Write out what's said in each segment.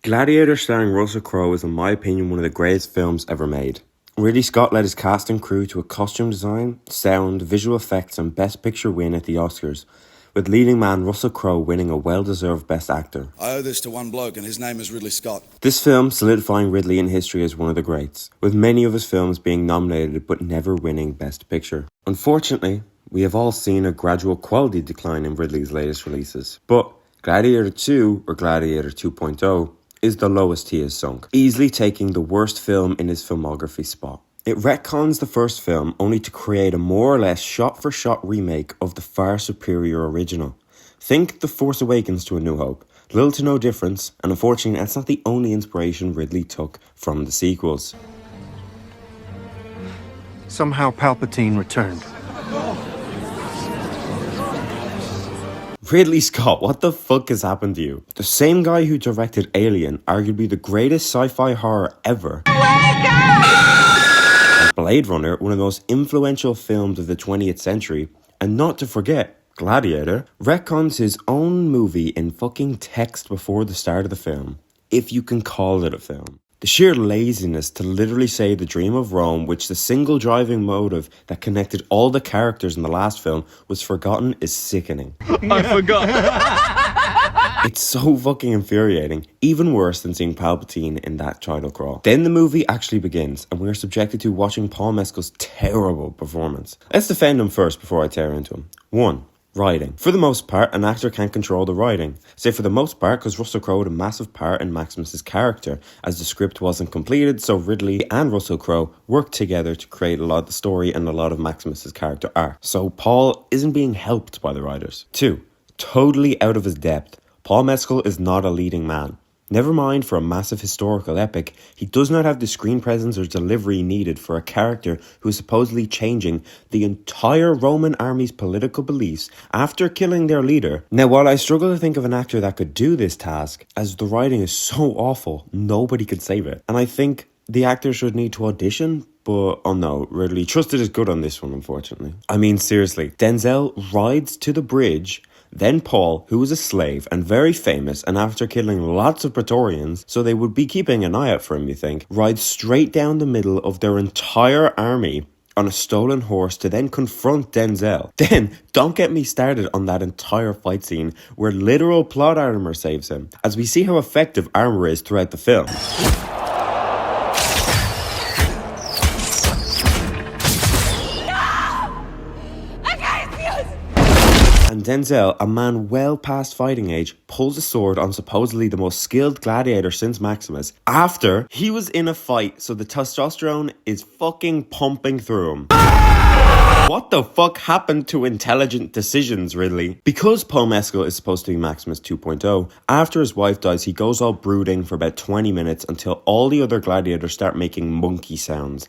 Gladiator starring Russell Crowe is in my opinion one of the greatest films ever made. Ridley Scott led his cast and crew to a costume design, sound, visual effects and Best Picture win at the Oscars, with leading man Russell Crowe winning a well-deserved Best Actor. I owe this to one bloke and his name is Ridley Scott. This film solidifying Ridley in history as one of the greats, with many of his films being nominated but never winning Best Picture. Unfortunately, we have all seen a gradual quality decline in Ridley's latest releases, but Gladiator 2 or Gladiator 2.0 is the lowest he has sunk, easily taking the worst film in his filmography spot. It retcons the first film only to create a more or less shot-for-shot remake of the far superior original. Think The Force Awakens to A New Hope. Little to no difference, and unfortunately that's not the only inspiration Ridley took from the sequels. Somehow Palpatine returned. Ridley Scott, what the fuck has happened to you? The same guy who directed Alien, arguably the greatest sci-fi horror ever. Blade Runner, one of the most influential films of the 20th century, and not to forget, Gladiator, retcons his own movie in fucking text before the start of the film, if you can call it a film. The sheer laziness to literally say the dream of Rome, which the single driving motive that connected all the characters in the last film was forgotten, is sickening. I forgot. It's so fucking infuriating, even worse than seeing Palpatine in that title crawl. Then the movie actually begins, and we are subjected to watching Paul Mescal's terrible performance. Let's defend him first before I tear into him. 1. Writing. For the most part, an actor can't control the writing. Say for the most part because Russell Crowe had a massive part in Maximus's character, as the script wasn't completed, so Ridley and Russell Crowe worked together to create a lot of the story and a lot of Maximus's character arc. So Paul isn't being helped by the writers. 2. Totally out of his depth. Paul Mescal is not a leading man. Never mind for a massive historical epic, he does not have the screen presence or delivery needed for a character who is supposedly changing the entire Roman army's political beliefs after killing their leader. Now, while I struggle to think of an actor that could do this task, as the writing is so awful, nobody could save it. And I think the actor should need to audition, but oh no, Ridley trusted is good on this one, unfortunately. I mean, seriously, Denzel rides to the bridge. Then Paul, who was a slave and very famous, and after killing lots of Praetorians, so they would be keeping an eye out for him, you think, rides straight down the middle of their entire army on a stolen horse to then confront Denzel. Then, don't get me started on that entire fight scene where literal plot armor saves him, as we see how effective armor is throughout the film. And Denzel, a man well past fighting age, pulls a sword on supposedly the most skilled gladiator since Maximus after he was in a fight, so the testosterone is fucking pumping through him. What the fuck happened to intelligent decisions, Ridley? Because Paul Mescal is supposed to be Maximus 2.0, after his wife dies, he goes all brooding for about 20 minutes until all the other gladiators start making monkey sounds.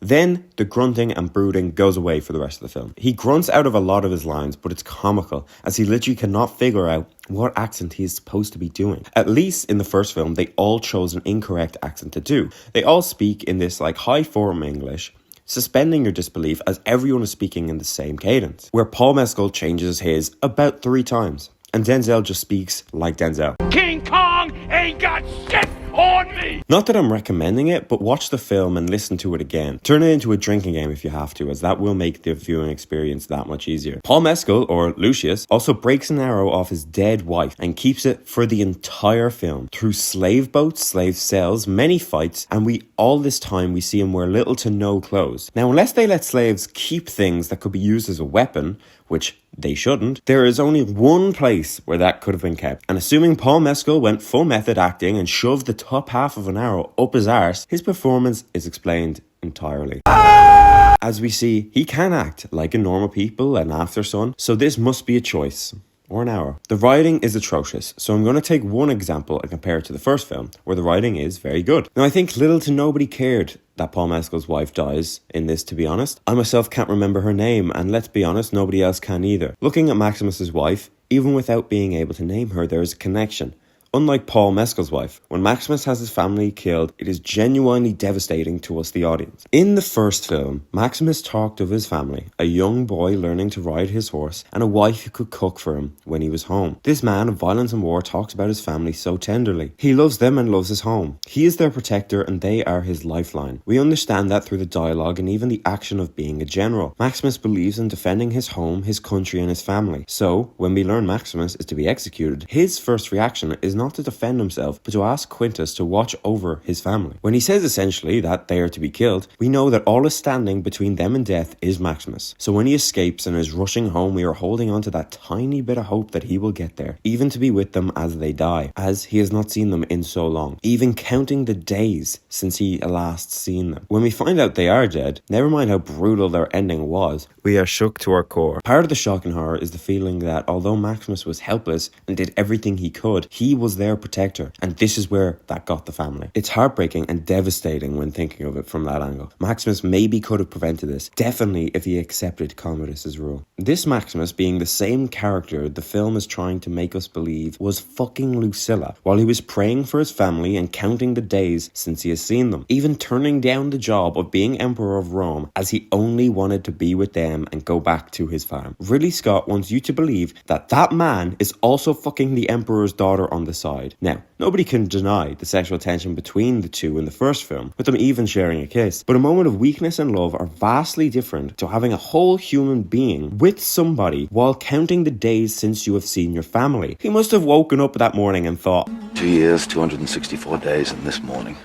Then, the grunting and brooding goes away for the rest of the film. He grunts out of a lot of his lines, but it's comical, as he literally cannot figure out what accent he is supposed to be doing. At least in the first film, they all chose an incorrect accent to do. They all speak in this high form English, suspending your disbelief as everyone is speaking in the same cadence, where Paul Mescal changes his about 3 times, and Denzel just speaks like Denzel. King Kong ain't got shit on me! Not that I'm recommending it, but watch the film and listen to it again. Turn it into a drinking game if you have to, as that will make the viewing experience that much easier. Paul Mescal, or Lucius, also breaks an arrow off his dead wife and keeps it for the entire film. Through slave boats, slave cells, many fights, and all this time we see him wear little to no clothes. Now, unless they let slaves keep things that could be used as a weapon, which they shouldn't, there is only one place where that could have been kept. And assuming Paul Mescal went full method acting and shoved the top half of an arrow up his arse, his performance is explained entirely. As we see, he can act like a normal people and after son, so this must be a choice. Or an hour. The writing is atrocious, so I'm going to take one example and compare it to the first film, where the writing is very good. Now, I think little to nobody cared that Paul Mescal's wife dies in this, to be honest. I myself can't remember her name, and let's be honest, nobody else can either. Looking at Maximus's wife, even without being able to name her, there is a connection. Unlike Paul Mescal's wife, when Maximus has his family killed, it is genuinely devastating to us, the audience. In the first film, Maximus talked of his family, a young boy learning to ride his horse, and a wife who could cook for him when he was home. This man of violence and war talks about his family so tenderly. He loves them and loves his home. He is their protector and they are his lifeline. We understand that through the dialogue and even the action of being a general. Maximus believes in defending his home, his country and his family. So, when we learn Maximus is to be executed, his first reaction is not to defend himself, but to ask Quintus to watch over his family. When he says essentially that they are to be killed, we know that all is standing between them and death is Maximus. So when he escapes and is rushing home, we are holding on to that tiny bit of hope that he will get there, even to be with them as they die, as he has not seen them in so long, even counting the days since he last seen them. When we find out they are dead, never mind how brutal their ending was, we are shook to our core. Part of the shock and horror is the feeling that although Maximus was helpless and did everything he could, he was their protector, and this is where that got the family. It's heartbreaking and devastating when thinking of it from that angle. Maximus maybe could have prevented this, definitely if he accepted Commodus's rule. This Maximus being the same character the film is trying to make us believe was fucking Lucilla, while he was praying for his family and counting the days since he has seen them, even turning down the job of being Emperor of Rome as he only wanted to be with them and go back to his farm. Ridley Scott wants you to believe that that man is also fucking the Emperor's daughter on the side. Now, nobody can deny the sexual tension between the two in the first film, with them even sharing a kiss, but a moment of weakness and love are vastly different to having a whole human being with somebody while counting the days since you have seen your family. He must have woken up that morning and thought, 2 years, 264 days and this morning.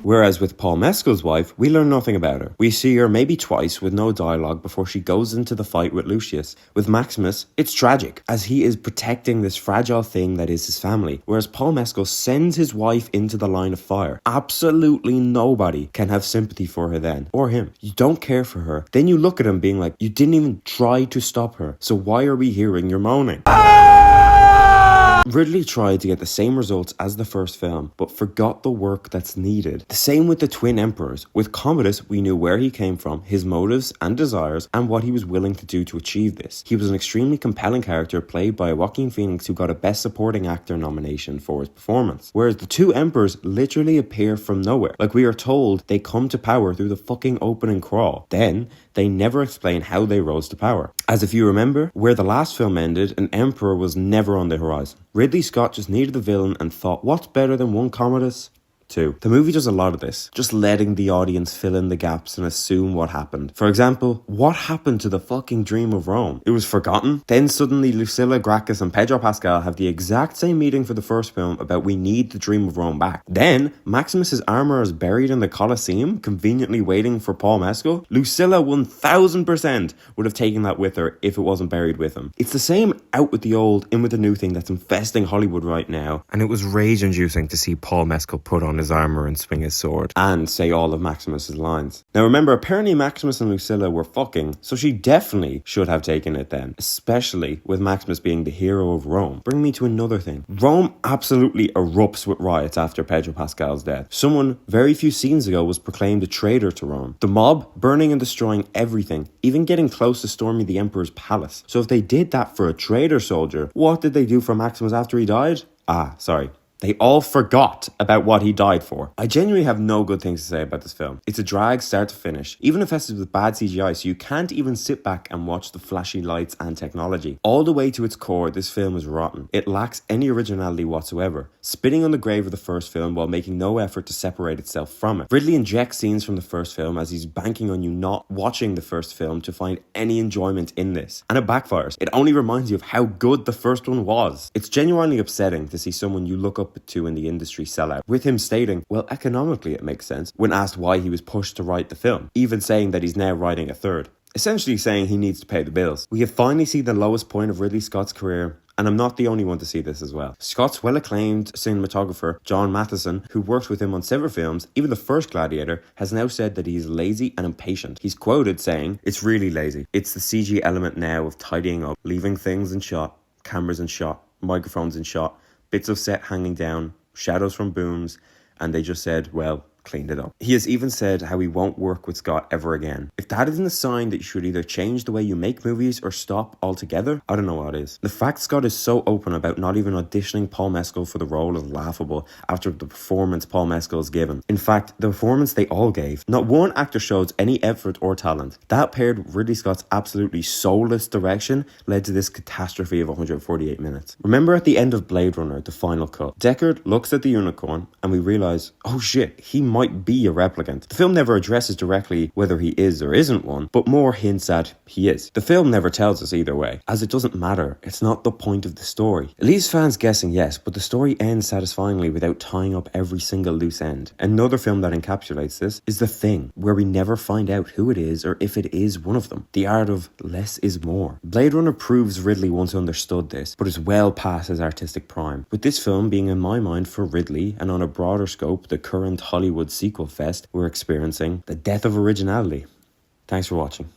Whereas with Paul Mescal's wife, we learn nothing about her. We see her maybe twice with no dialogue before she goes into the fight with Lucius. With Maximus, it's tragic, as he is protecting this fragile thing that is his family, whereas Paul Mescal sends his wife into the line of fire. Absolutely nobody can have sympathy for her then, or him. You don't care for her. Then you look at him being like, you didn't even try to stop her, so why are we hearing your moaning? Ridley tried to get the same results as the first film, but forgot the work that's needed. The same with the twin emperors. With Commodus, we knew where he came from, his motives and desires, and what he was willing to do to achieve this. He was an extremely compelling character played by Joaquin Phoenix, who got a Best Supporting Actor nomination for his performance. Whereas the two emperors literally appear from nowhere. Like we are told they come to power through the fucking opening crawl. Then, they never explain how they rose to power. As if you remember, where the last film ended, an emperor was never on the horizon. Ridley Scott just needed the villain and thought, what's better than one Commodus? 2. The movie does a lot of this, just letting the audience fill in the gaps and assume what happened. For example, what happened to the fucking dream of Rome? It was forgotten. Then suddenly Lucilla, Gracchus and Pedro Pascal have the exact same meeting for the first film about we need the dream of Rome back. Then Maximus's armor is buried in the Colosseum, conveniently waiting for Paul Mescal. Lucilla 1000% would have taken that with her if it wasn't buried with him. It's the same out with the old, in with the new thing that's infesting Hollywood right now, and it was rage-inducing to see Paul Mescal put on his armor and swing his sword and say all of Maximus's lines. Now remember, apparently Maximus and Lucilla were fucking, so she definitely should have taken it then, especially with Maximus being the hero of Rome. Bring me to another thing. Rome absolutely erupts with riots after Pedro Pascal's death. Someone very few scenes ago was proclaimed a traitor to Rome. The mob burning and destroying everything, even getting close to storming the emperor's palace. So if they did that for a traitor soldier, what did they do for Maximus after he died? They all forgot about what he died for. I genuinely have no good things to say about this film. It's a drag start to finish, even infested with bad CGI, so you can't even sit back and watch the flashy lights and technology. All the way to its core, this film is rotten. It lacks any originality whatsoever, spitting on the grave of the first film while making no effort to separate itself from it. Ridley injects scenes from the first film as he's banking on you not watching the first film to find any enjoyment in this, and it backfires. It only reminds you of how good the first one was. It's genuinely upsetting to see someone you look up to in the industry sell out, with him stating, well, economically it makes sense, when asked why he was pushed to write the film, even saying that he's now writing a third. Essentially saying he needs to pay the bills. We have finally seen the lowest point of Ridley Scott's career, and I'm not the only one to see this as well. Scott's well-acclaimed cinematographer, John Matheson, who worked with him on several films, even the first Gladiator, has now said that he's lazy and impatient. He's quoted saying, "It's really lazy. It's the CG element now of tidying up, leaving things in shot, cameras in shot, microphones in shot, bits of set hanging down, shadows from booms, and they just said, well, cleaned it up. He has even said how he won't work with Scott ever again. If that isn't a sign that you should either change the way you make movies or stop altogether, I don't know what is. The fact Scott is so open about not even auditioning Paul Mescal for the role is laughable after the performance Paul Mescal has given. In fact, the performance they all gave. Not one actor shows any effort or talent. That paired with Ridley Scott's absolutely soulless direction led to this catastrophe of 148 minutes. Remember at the end of Blade Runner, the final cut, Deckard looks at the unicorn and we realise, oh shit, he might be a replicant. The film never addresses directly whether he is or isn't one, but more hints at he is. The film never tells us either way, as it doesn't matter. It's not the point of the story. It leaves fans guessing, yes, but the story ends satisfyingly without tying up every single loose end. Another film that encapsulates this is The Thing, where we never find out who it is or if it is one of them. The art of less is more. Blade Runner proves Ridley once understood this, but is well past his artistic prime. With this film being in my mind for Ridley, and on a broader scope, the current Hollywood sequel fest we're experiencing, the death of originality. Thanks for watching.